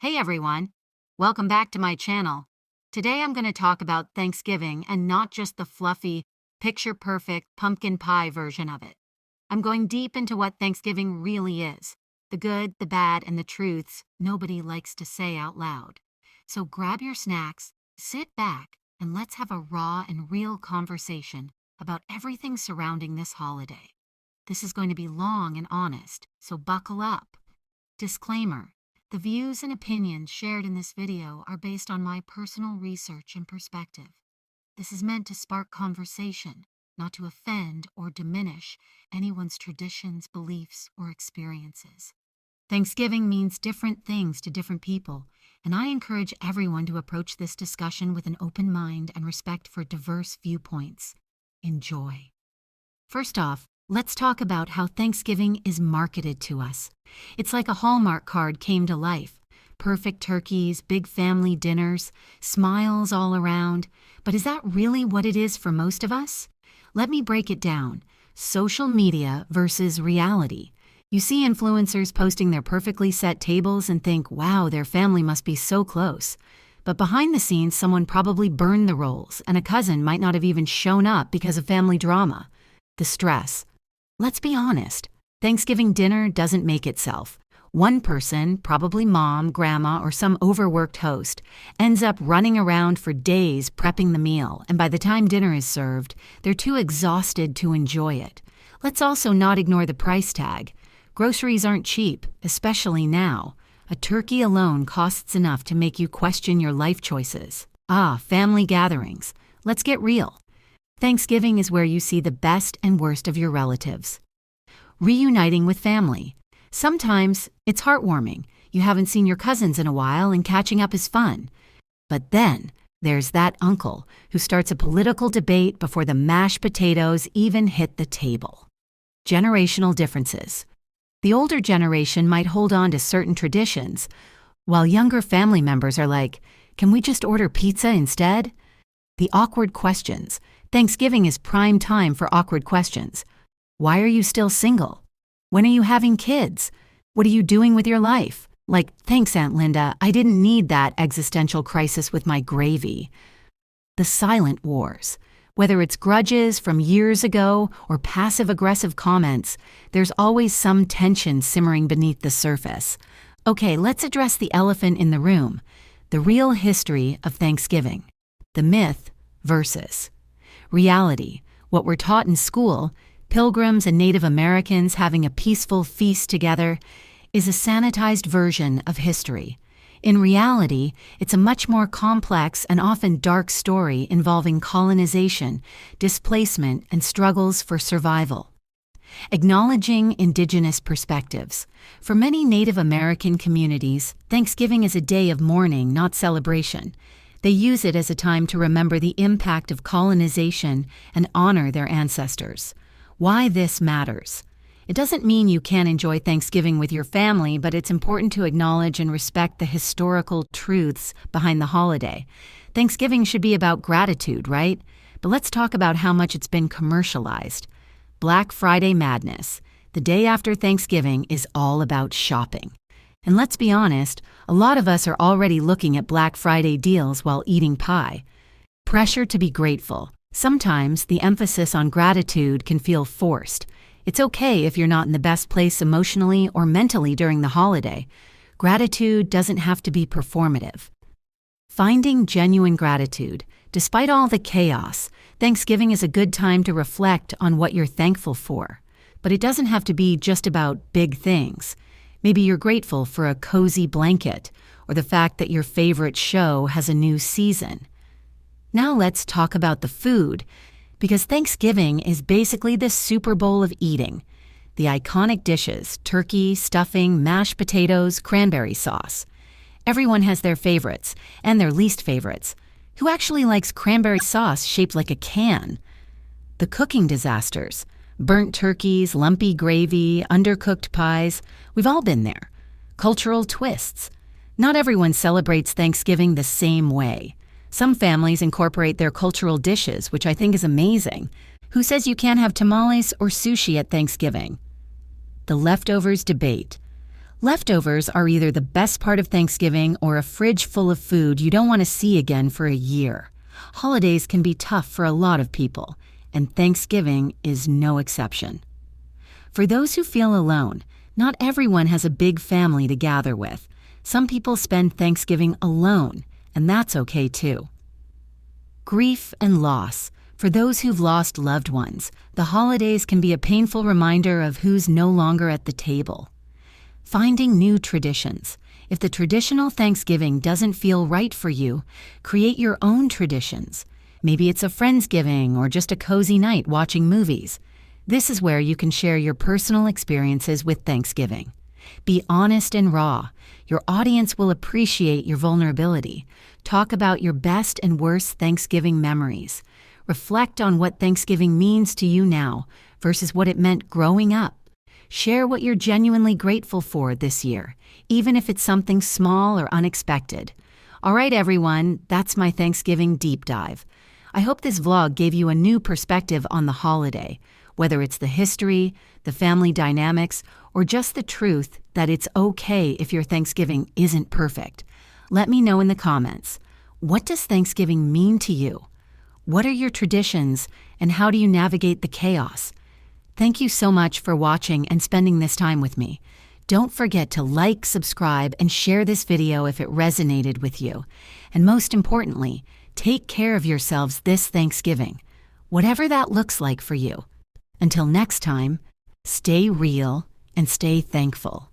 Hey everyone, welcome back to my channel. Today I'm going to talk about Thanksgiving and not just the fluffy, picture-perfect pumpkin pie version of it. I'm going deep into what Thanksgiving really is, the good, the bad, and the truths nobody likes to say out loud. So grab your snacks, sit back, and let's have a raw and real conversation about everything surrounding this holiday. This is going to be long and honest, so buckle up. Disclaimer. The views and opinions shared in this video are based on my personal research and perspective. This is meant to spark conversation, not to offend or diminish anyone's traditions, beliefs, or experiences. Thanksgiving means different things to different people, and I encourage everyone to approach this discussion with an open mind and respect for diverse viewpoints. Enjoy. First off, let's talk about how Thanksgiving is marketed to us. It's like a Hallmark card came to life. Perfect turkeys, big family dinners, smiles all around. But is that really what it is for most of us? Let me break it down. Social media versus reality. You see influencers posting their perfectly set tables and think, wow, their family must be so close. But behind the scenes, someone probably burned the rolls, and a cousin might not have even shown up because of family drama. The stress. Let's be honest, Thanksgiving dinner doesn't make itself. One person, probably mom, grandma, or some overworked host, ends up running around for days prepping the meal, and by the time dinner is served, they're too exhausted to enjoy it. Let's also not ignore the price tag. Groceries aren't cheap, especially now. A turkey alone costs enough to make you question your life choices. Family gatherings. Let's get real. Thanksgiving is where you see the best and worst of your relatives. Reuniting with family. Sometimes it's heartwarming. You haven't seen your cousins in a while and catching up is fun. But then there's that uncle who starts a political debate before the mashed potatoes even hit the table. Generational differences. The older generation might hold on to certain traditions, while younger family members are like, can we just order pizza instead? The awkward questions. Thanksgiving is prime time for awkward questions. Why are you still single? When are you having kids? What are you doing with your life? Like, thanks, Aunt Linda, I didn't need that existential crisis with my gravy. The silent wars. Whether it's grudges from years ago or passive-aggressive comments, there's always some tension simmering beneath the surface. Okay, let's address the elephant in the room. The real history of Thanksgiving. The myth versus reality. What we're taught in school, Pilgrims and Native Americans having a peaceful feast together, is a sanitized version of history. In reality, it's a much more complex and often dark story involving colonization, displacement, and struggles for survival. Acknowledging Indigenous perspectives. For many Native American communities, Thanksgiving is a day of mourning, not celebration. They use it as a time to remember the impact of colonization and honor their ancestors. Why this matters. It doesn't mean you can't enjoy Thanksgiving with your family, but it's important to acknowledge and respect the historical truths behind the holiday. Thanksgiving should be about gratitude, right? But let's talk about how much it's been commercialized. Black Friday madness. The day after Thanksgiving is all about shopping. And let's be honest, a lot of us are already looking at Black Friday deals while eating pie. Pressure to be grateful. Sometimes the emphasis on gratitude can feel forced. It's okay if you're not in the best place emotionally or mentally during the holiday. Gratitude doesn't have to be performative. Finding genuine gratitude. Despite all the chaos, Thanksgiving is a good time to reflect on what you're thankful for. But it doesn't have to be just about big things. Maybe you're grateful for a cozy blanket or the fact that your favorite show has a new season. Now let's talk about the food, because Thanksgiving is basically the Super Bowl of eating. The iconic dishes, turkey, stuffing, mashed potatoes, cranberry sauce. Everyone has their favorites and their least favorites. Who actually likes cranberry sauce shaped like a can? The cooking disasters. Burnt turkeys, lumpy gravy, undercooked pies. We've all been there. Cultural twists. Not everyone celebrates Thanksgiving the same way. Some families incorporate their cultural dishes, which I think is amazing. Who says you can't have tamales or sushi at Thanksgiving? The leftovers debate. Leftovers are either the best part of Thanksgiving or a fridge full of food you don't want to see again for a year. Holidays can be tough for a lot of people, and Thanksgiving is no exception. For those who feel alone, not everyone has a big family to gather with. Some people spend Thanksgiving alone, and that's okay too. Grief and loss. For those who've lost loved ones, the holidays can be a painful reminder of who's no longer at the table. Finding new traditions. If the traditional Thanksgiving doesn't feel right for you, create your own traditions. Maybe it's a Friendsgiving or just a cozy night watching movies. This is where you can share your personal experiences with Thanksgiving. Be honest and raw. Your audience will appreciate your vulnerability. Talk about your best and worst Thanksgiving memories. Reflect on what Thanksgiving means to you now versus what it meant growing up. Share what you're genuinely grateful for this year, even if it's something small or unexpected. All right, everyone, that's my Thanksgiving deep dive. I hope this vlog gave you a new perspective on the holiday, whether it's the history, the family dynamics, or just the truth that it's okay if your Thanksgiving isn't perfect. Let me know in the comments. What does Thanksgiving mean to you? What are your traditions, and how do you navigate the chaos? Thank you so much for watching and spending this time with me. Don't forget to like, subscribe, and share this video if it resonated with you. And most importantly, take care of yourselves this Thanksgiving, whatever that looks like for you. Until next time, stay real and stay thankful.